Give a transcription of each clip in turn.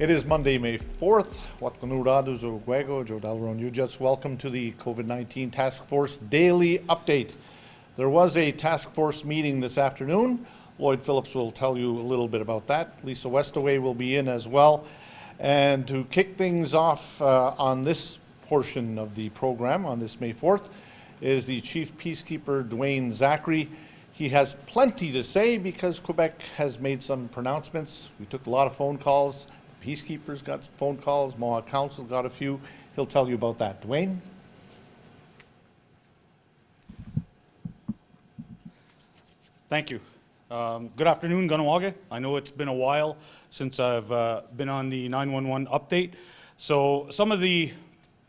It is Monday, May 4th. Watkanuradu Zogwego, Jodalron Ujats. Welcome to the COVID-19 Task Force Daily Update. There was a task force meeting this afternoon. Lloyd Phillips will tell you a little bit about that. Lisa Westaway will be in as well. And to kick things off on this portion of the program on this May 4th is the Chief Peacekeeper, Dwayne Zacharie. He has plenty to say because Quebec has made some pronouncements. We took a lot of phone calls. Peacekeepers got some phone calls. Mohawk Council got a few. He'll tell you about that. Dwayne? Thank you. Good afternoon, Kahnawake. I know it's been a while since I've been on the 911 update. So some of the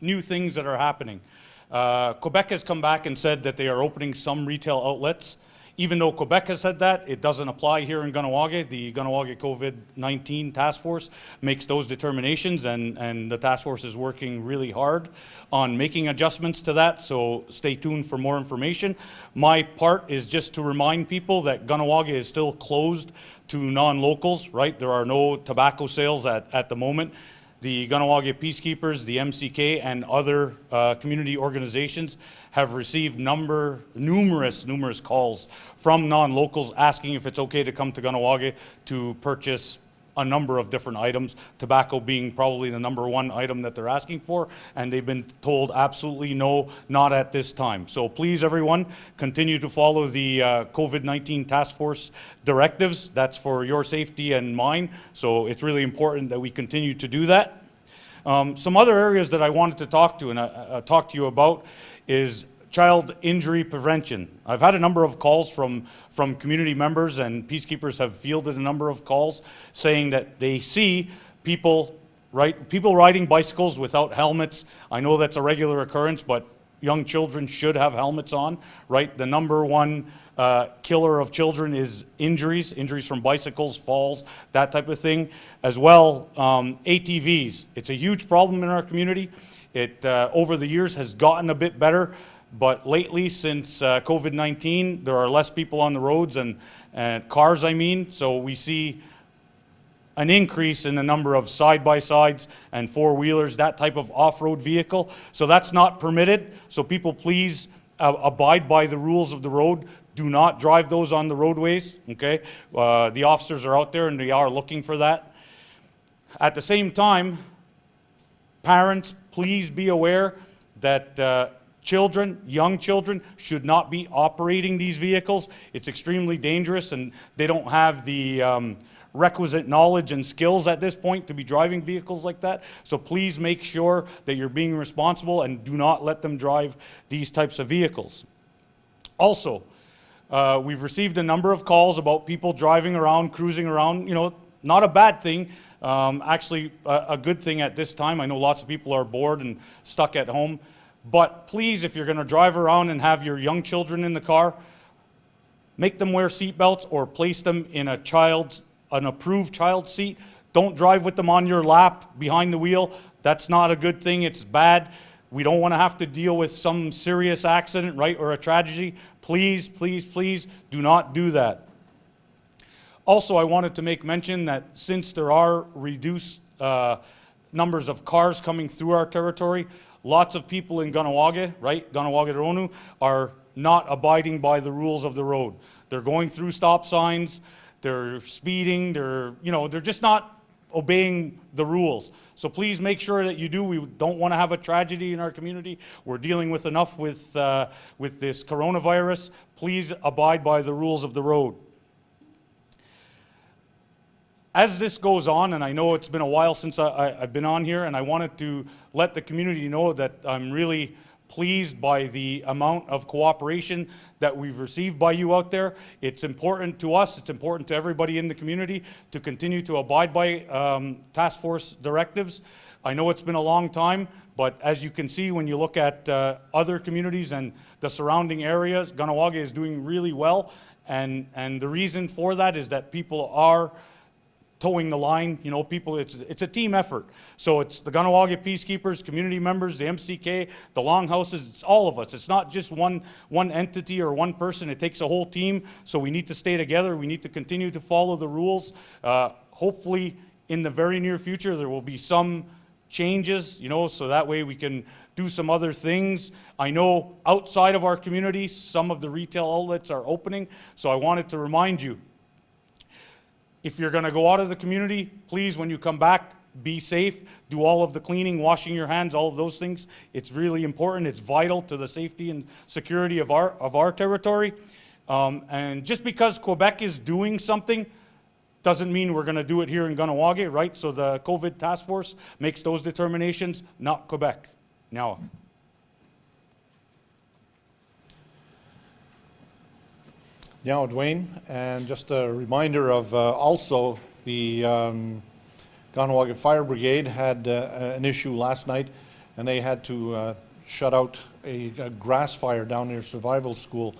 new things that are happening. Quebec has come back and said that they are opening some retail outlets. Even though Quebec has said that, it doesn't apply here in Kahnawake. The Kahnawake COVID-19 task force makes those determinations, and the task force is working really hard on making adjustments to that, so stay tuned for more information. My part is just to remind people that Kahnawake is still closed to non-locals, right? There are no tobacco sales at the moment. The Kahnawake Peacekeepers, the MCK, and other community organizations have received numerous calls from non-locals asking if it's okay to come to Kahnawake to purchase a number of different items, tobacco being probably the #1 item that they're asking for, and they've been told absolutely no, not at this time. So please, everyone, continue to follow the COVID-19 task force directives. That's for your safety and mine, so it's really important that we continue to do that. Some other areas that I wanted to talk to you about is child injury prevention. I've had a number of calls from community members, and peacekeepers have fielded a number of calls saying that they see people riding bicycles without helmets. I know that's a regular occurrence, but young children should have helmets on, right? The #1 killer of children is injuries from bicycles, falls, that type of thing. As well, ATVs. It's a huge problem in our community. It, over the years, has gotten a bit better, but lately, since COVID-19, there are less people on the roads and cars, I mean, so we see an increase in the number of side-by-sides and four-wheelers, that type of off-road vehicle. So that's not permitted. So people, please abide by the rules of the road. Do not drive those on the roadways, okay? The officers are out there and they are looking for that. At the same time, parents, please be aware that young children should not be operating these vehicles. It's extremely dangerous and they don't have the requisite knowledge and skills at this point to be driving vehicles like that. So please make sure that you're being responsible and do not let them drive these types of vehicles. Also, we've received a number of calls about people driving around, cruising around, you know, not a bad thing, actually a good thing at this time. I know lots of people are bored and stuck at home, but please, if you're gonna drive around and have your young children in the car, make them wear seatbelts or place them in an approved child seat. Don't drive with them on your lap behind the wheel. That's not a good thing, it's bad. We don't wanna have to deal with some serious accident, right, or a tragedy. Please, please, please do not do that. Also, I wanted to make mention that since there are reduced numbers of cars coming through our territory, lots of people in Kahnawake, right, Kahnawake are not abiding by the rules of the road. They're going through stop signs, they're speeding, they're just not obeying the rules. So please make sure that you do. We don't want to have a tragedy in our community. We're dealing with enough with this coronavirus. Please abide by the rules of the road. As this goes on, and I know it's been a while since I've been on here, and I wanted to let the community know that I'm really pleased by the amount of cooperation that we've received by you out there. It's important to us, it's important to everybody in the community to continue to abide by task force directives. I know it's been a long time, but as you can see when you look at other communities and the surrounding areas, Kahnawake is doing really well, and the reason for that is that people are towing the line, you know, people, it's a team effort. So it's the Kahnawake Peacekeepers, community members, the MCK, the Longhouses, it's all of us. It's not just one entity or one person, it takes a whole team. So we need to stay together, we need to continue to follow the rules. Hopefully in the very near future, there will be some changes, you know, so that way we can do some other things. I know outside of our community, some of the retail outlets are opening, so I wanted to remind you, if you're going to go out of the community, please, when you come back, be safe, do all of the cleaning, washing your hands, all of those things. It's really important. It's vital to the safety and security of our territory. And just because Quebec is doing something doesn't mean we're going to do it here in Kahnawake, right? So the COVID task force makes those determinations, not Quebec. Now. Now, Dwayne, and just a reminder of also the Kahnawake Fire Brigade had an issue last night, and they had to shut out a grass fire down near Survival School.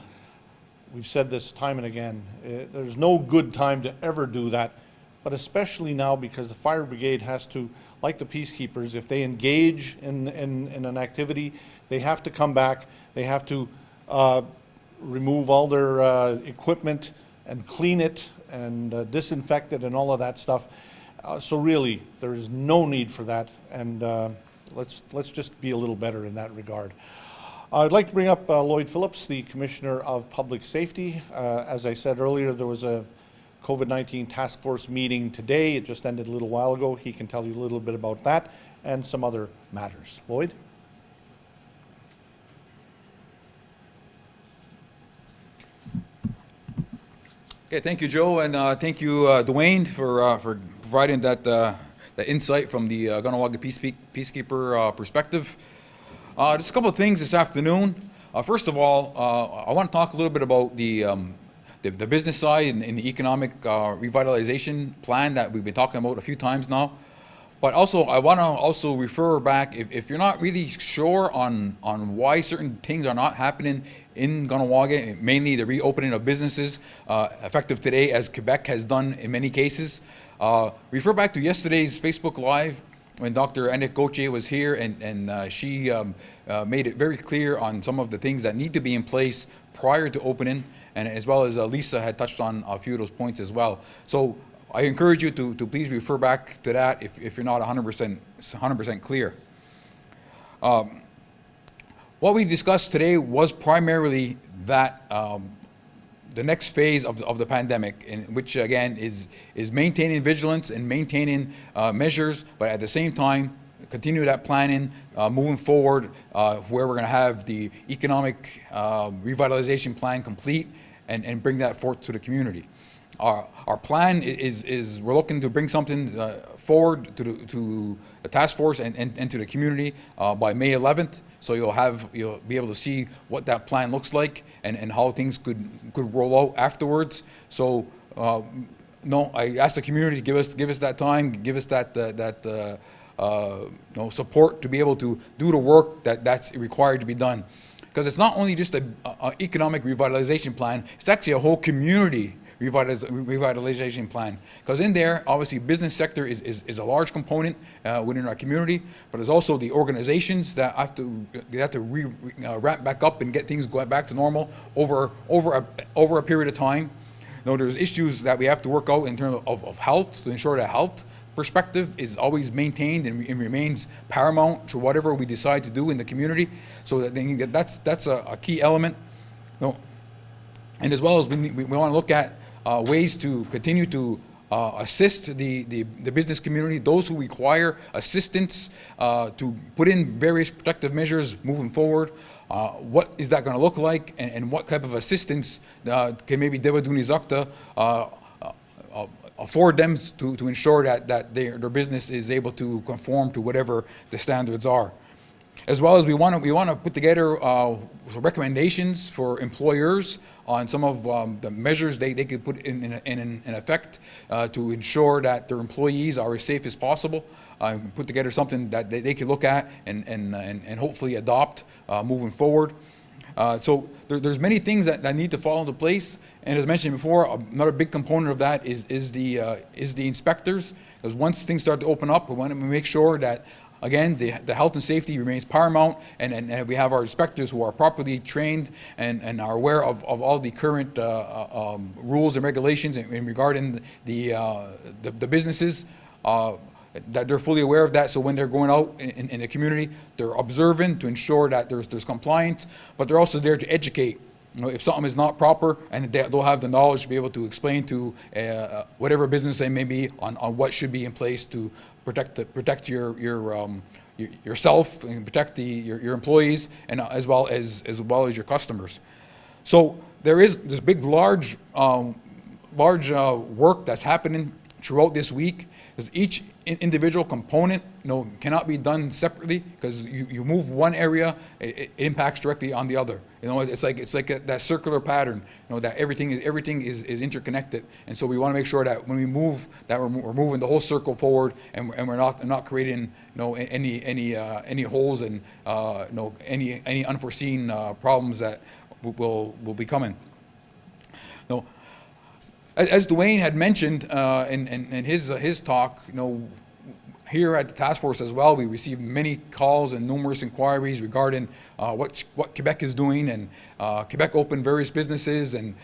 We've said this time and again, there's no good time to ever do that, but especially now because the fire brigade has to, like the peacekeepers, if they engage in an activity, they have to come back, they have to remove all their equipment and clean it and disinfect it and all of that stuff. So really, there is no need for that, and let's just be a little better in that regard. I'd like to bring up Lloyd Phillips, the Commissioner of Public Safety. As I said earlier, there was a COVID-19 task force meeting today. It just ended a little while ago. He can tell you a little bit about that and some other matters. Lloyd? Okay, thank you, Joe, and thank you, Dwayne, for providing that insight from the Kahnawake Peacekeeper perspective. Just a couple of things this afternoon. First of all, I want to talk a little bit about the business side and the economic revitalization plan that we've been talking about a few times now. But also, I want to also refer back, if you're not really sure on why certain things are not happening in Kahnawake, mainly the reopening of businesses effective today, as Quebec has done in many cases, refer back to yesterday's Facebook Live when Dr. Annette Gauthier was here, and she made it very clear on some of the things that need to be in place prior to opening, and as well as Lisa had touched on a few of those points as well. So I encourage you to please refer back to that if you're not 100% clear. What we discussed today was primarily that the next phase of the pandemic, in which again is maintaining vigilance and maintaining measures, but at the same time continue that planning moving forward, where we're going to have the economic revitalization plan complete and bring that forth to the community. Our plan is we're looking to bring something forward to the task force and to the community by May 11th. So you'll be able to see what that plan looks like and how things could roll out afterwards. So no, I ask the community to give us that time, give us that support to be able to do the work that's required to be done. Because it's not only just an economic revitalization plan, it's actually a whole community revitalization plan. Because in there, obviously, business sector is a large component within our community, but there's also the organizations that have to ramp back up and get things going back to normal over a period of time. There's issues that we have to work out in terms of health, to ensure that health perspective is always maintained and remains paramount to whatever we decide to do in the community. So that's a key element. And as well as we want to look at ways to continue to assist the business community, those who require assistance to put in various protective measures moving forward. What is that going to look like, and what type of assistance can maybe Deweduni Zakta afford them to ensure that their business is able to conform to whatever the standards are. As well as we want to put together recommendations for employers on some of the measures they could put in effect to ensure that their employees are as safe as possible. Put together something that they can look at and hopefully adopt moving forward. So there's many things that need to fall into place. And as I mentioned before, another big component of that is the inspectors. Because once things start to open up, we want to make sure that, again, the health and safety remains paramount, and we have our inspectors who are properly trained and are aware of all the current rules and regulations in regarding the businesses. that they're fully aware of that, so when they're going out in the community, they're observant to ensure that there's compliance, but they're also there to educate. You know, if something is not proper, and they'll have the knowledge to be able to explain to whatever business they may be on what should be in place to protect yourself and protect your employees, and as well as your customers. So there's large work that's happening throughout this week, because each individual component, you know, cannot be done separately, because you move one area, it impacts directly on the other. You know, it's like that circular pattern, you know, that everything is interconnected, and so we want to make sure that when we move, that we're moving the whole circle forward, and we're not creating, you know, any holes and you know, any unforeseen problems that will be coming. You know, as Dwayne had mentioned in his talk, you know, here at the task force as well, we received many calls and numerous inquiries regarding what Quebec is doing, and Quebec opened various businesses, and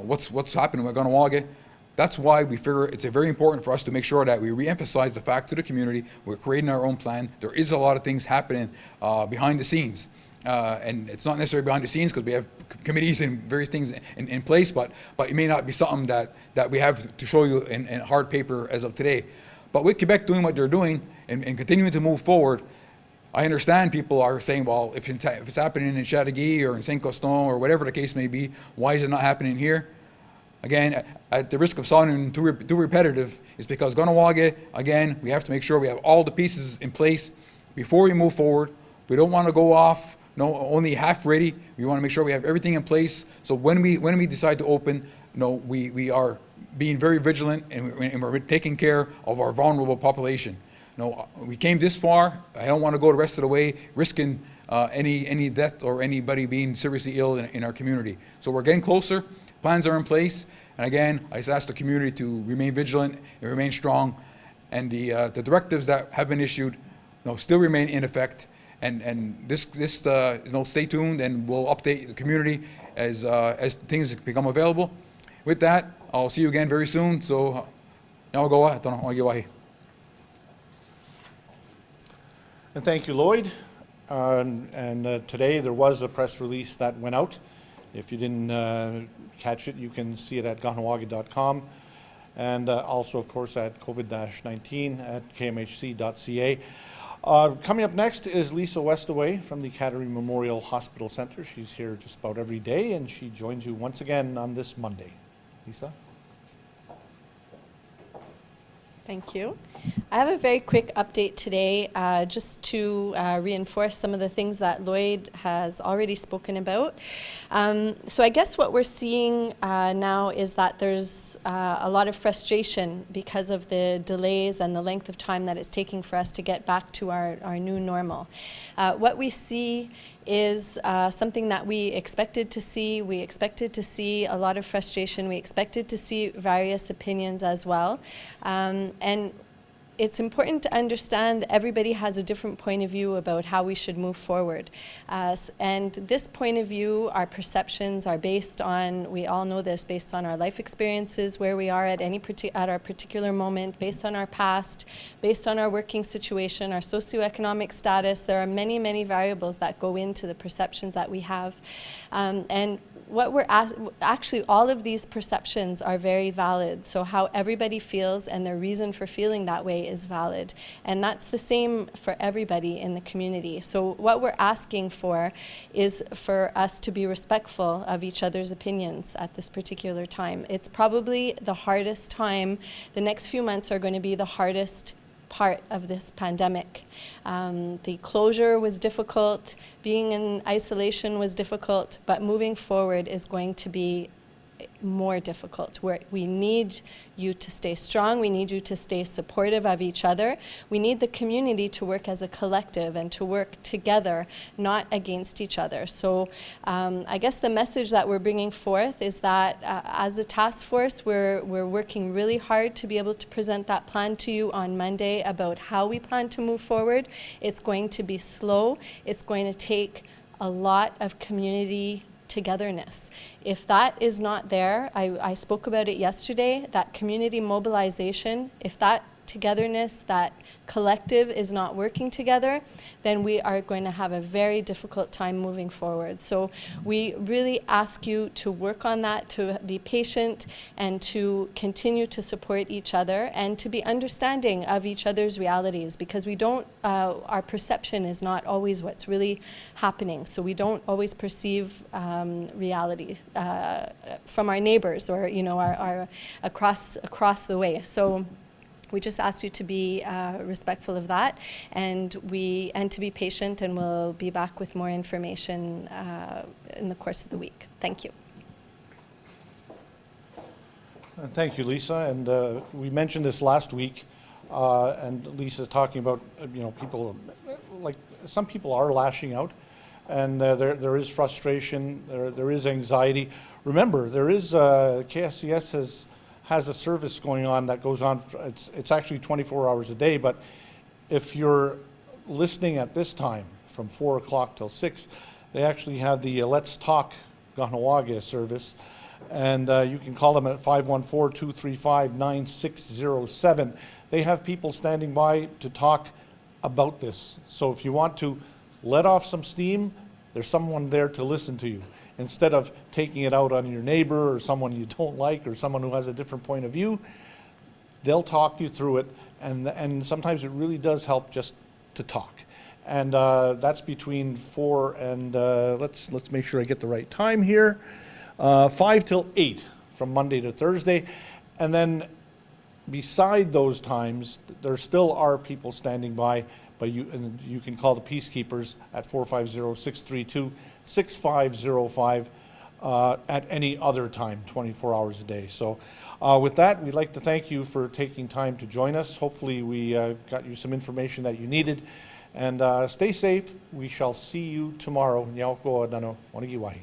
what's happening with Kahnawake. That's why we figure it's very important for us to make sure that we reemphasize the fact to the community we're creating our own plan. There is a lot of things happening behind the scenes. And it's not necessarily behind the scenes, because we have committees and various things in place, but it may not be something that we have to show you in hard paper as of today. But with Quebec doing what they're doing and continuing to move forward, I understand people are saying, well, if it's happening in Chateauguay or in Saint-Coston or whatever the case may be, why is it not happening here? Again, at the risk of sounding too repetitive, is because Kahnawake, again, we have to make sure we have all the pieces in place before we move forward. We don't want to go off only half ready. We want to make sure we have everything in place, so when we decide to open, we are being very vigilant, and we're taking care of our vulnerable population. We came this far. I don't want to go the rest of the way risking any death or anybody being seriously ill in our community. So we're getting closer. Plans are in place, and again, I just ask the community to remain vigilant and remain strong, and the directives that have been issued still remain in effect. And this stay tuned, and we'll update the community as things become available. With that, I'll see you again very soon. So, And thank you, Lloyd. Today there was a press release that went out. If you didn't catch it, you can see it at kahnawake.com, and also, of course, at COVID-19 at KMHC.ca. Coming up next is Lisa Westaway from the Zacharie Memorial Hospital Center. She's here just about every day, and she joins you once again on this Monday. Lisa? Thank you. I have a very quick update today, just to reinforce some of the things that Lloyd has already spoken about. So I guess what we're seeing now is that there's a lot of frustration because of the delays and the length of time that it's taking for us to get back to our new normal. What we see is something that we expected to see. We expected to see a lot of frustration. We expected to see various opinions as well. And it's important to understand that everybody has a different point of view about how we should move forward. And this point of view, our perceptions are based on, we all know this, based on our life experiences, where we are at our particular moment, based on our past, based on our working situation, our socioeconomic status. There are many, many variables that go into the perceptions that we have. And what we're actually, all of these perceptions are very valid. So how everybody feels and their reason for feeling that way is valid. And that's the same for everybody in the community. So what we're asking for is for us to be respectful of each other's opinions at this particular time. It's probably the hardest time. The next few months are going to be the hardest part of this pandemic. The closure was difficult, being in isolation was difficult, but moving forward is going to be more difficult. We need you to stay strong. We need you to stay supportive of each other. We need the community to work as a collective and to work together, not against each other. So I guess the message that we're bringing forth is that as a task force, we're working really hard to be able to present that plan to you on Monday about how we plan to move forward. It's going to be slow. It's going to take a lot of community togetherness. If that is not there, I spoke about it yesterday, that community mobilization, if that togetherness, that collective is not working together, then we are going to have a very difficult time moving forward. So we really ask you to work on that, to be patient, and to continue to support each other, and to be understanding of each other's realities, because we don't, our perception is not always what's really happening. So we don't always perceive reality from our neighbors, or our across the way. So we just ask you to be respectful of that, and to be patient, and we'll be back with more information in the course of the week. Thank you. Thank you, Lisa. And we mentioned this last week, and Lisa's talking about people, like some people are lashing out, and there is frustration, there is anxiety. Remember, there is KSCS has a service going on that goes on. It's actually 24 hours a day, but if you're listening at this time from 4 o'clock till 6, they actually have the Let's Talk Kahnawake service, and you can call them at 514-235-9607. They have people standing by to talk about this. So if you want to let off some steam, there's someone there to listen to you. Instead of taking it out on your neighbor or someone you don't like or someone who has a different point of view, they'll talk you through it, and sometimes it really does help just to talk. And that's between 4 and, let's make sure I get the right time here, 5 till 8 from Monday to Thursday. And then beside those times, there still are people standing by, but you can call the Peacekeepers at 450-632-6505 at any other time, 24 hours a day. So with that, we'd like to thank you for taking time to join us. Hopefully we got you some information that you needed. And stay safe. We shall see you tomorrow. Nyauko Adano, Wanigiwahi.